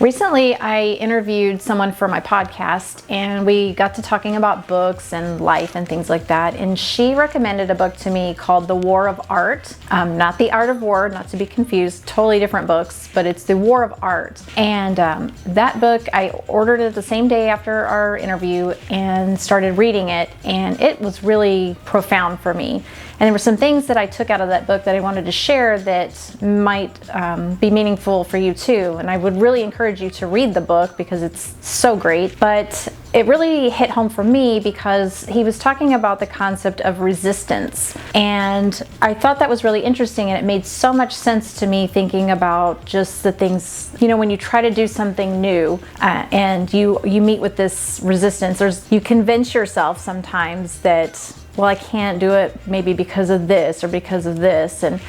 Recently, I interviewed someone for my podcast, and we got to talking about books and life and things like that. And she recommended a book to me called The War of Art. Not The Art of War, not to be confused, totally different books, but it's The War of Art. And that book, I ordered it the same day after our interview and started reading it, and it was really profound for me. And there were some things that I took out of that book that I wanted to share that might be meaningful for you too. And I would really encourage you to read the book because it's so great. But it really hit home for me because he was talking about the concept of resistance. And I thought that was really interesting, and it made so much sense to me thinking about just the things, when you try to do something new and you meet with this resistance, you convince yourself sometimes that, well, I can't do it maybe because of this or because of this, and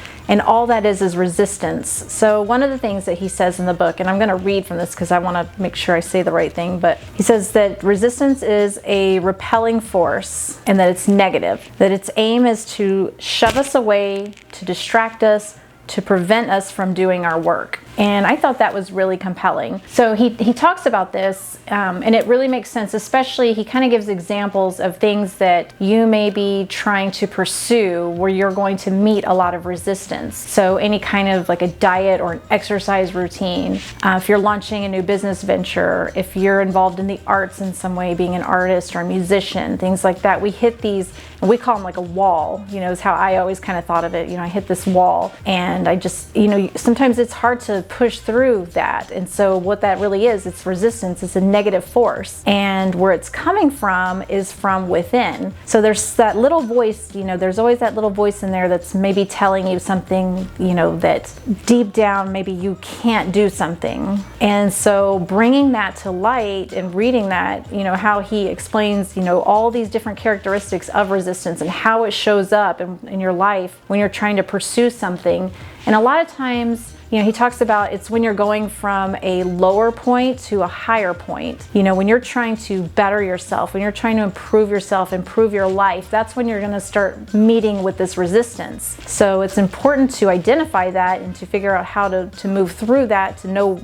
all that is resistance. So one of the things that he says in the book, and I'm going to read from this because I want to make sure I say the right thing, but he says that resistance is a repelling force and that it's negative, that its aim is to shove us away, to distract us, to prevent us from doing our work. And I thought that was really compelling. So he talks about this, and it really makes sense, especially he kind of gives examples of things that you may be trying to pursue where you're going to meet a lot of resistance. So any kind of like a diet or an exercise routine, if you're launching a new business venture, if you're involved in the arts in some way, being an artist or a musician, things like that, we hit these, and we call them like a wall, is how I always kind of thought of it. I hit this wall, and I just, sometimes it's hard to push through that. And so what that really is, it's resistance. It's a negative force. And where it's coming from is from within. So there's that little voice, there's always that little voice in there that's maybe telling you something, that deep down, maybe you can't do something. And so bringing that to light and reading that, how he explains, all these different characteristics of resistance and how it shows up in your life when you're trying to pursue something. And a lot of times, he talks about it's when you're going from a lower point to a higher point. When you're trying to better yourself, when you're trying to improve yourself, improve your life, that's when you're going to start meeting with this resistance. So it's important to identify that and to figure out how to move through that, to know,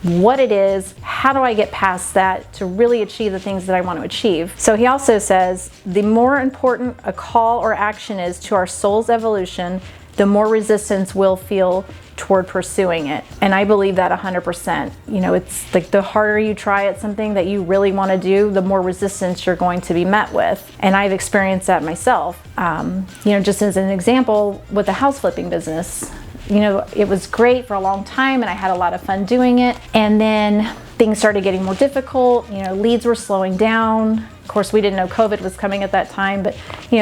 what it is, how do I get past that to really achieve the things that I want to achieve. So he also says, the more important a call or action is to our soul's evolution, the more resistance we'll feel toward pursuing it. And I believe that 100%. It's like the harder you try at something that you really want to do, the more resistance you're going to be met with. And I've experienced that myself. Just as an example, with the house flipping business, it was great for a long time and I had a lot of fun doing it. And then things started getting more difficult. Leads were slowing down. Of course, we didn't know COVID was coming at that time, but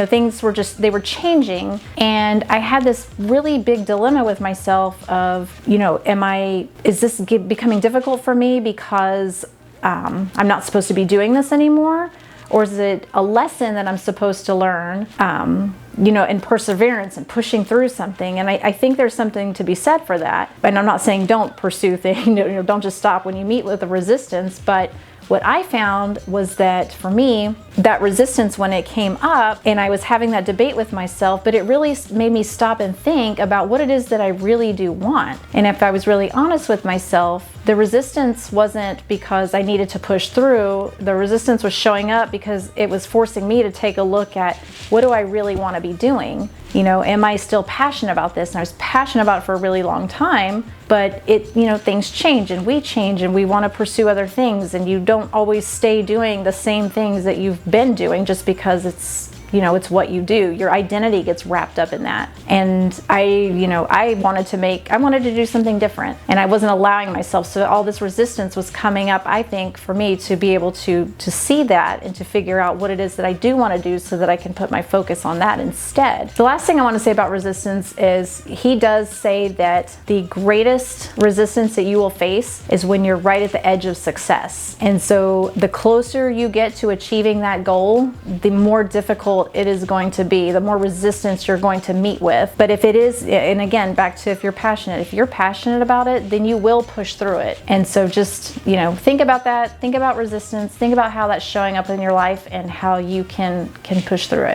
things were they were changing. And I had this really big dilemma with myself of, is this becoming difficult for me because I'm not supposed to be doing this anymore? Or is it a lesson that I'm supposed to learn, and perseverance and pushing through something? And I think there's something to be said for that. And I'm not saying don't pursue things, don't just stop when you meet with the resistance, but what I found was that for me, that resistance when it came up and I was having that debate with myself, but it really made me stop and think about what it is that I really do want. And if I was really honest with myself, the resistance wasn't because I needed to push through. The resistance was showing up because it was forcing me to take a look at what do I really want to be doing? Am I still passionate about this? And I was passionate about it for a really long time, but things change and we want to pursue other things, and you don't always stay doing the same things that you've been doing just because it's what you do. Your identity gets wrapped up in that. And I wanted to do something different, and I wasn't allowing myself. So all this resistance was coming up, I think, for me to be able to see that and to figure out what it is that I do want to do so that I can put my focus on that instead. The last thing I want to say about resistance is he does say that the greatest resistance that you will face is when you're right at the edge of success. And so the closer you get to achieving that goal, the more difficult it is going to be, the more resistance you're going to meet with. But if it is, and again, back to if you're passionate about it, then you will push through it. And so just, think about that, think about resistance, think about how that's showing up in your life and how you can push through it.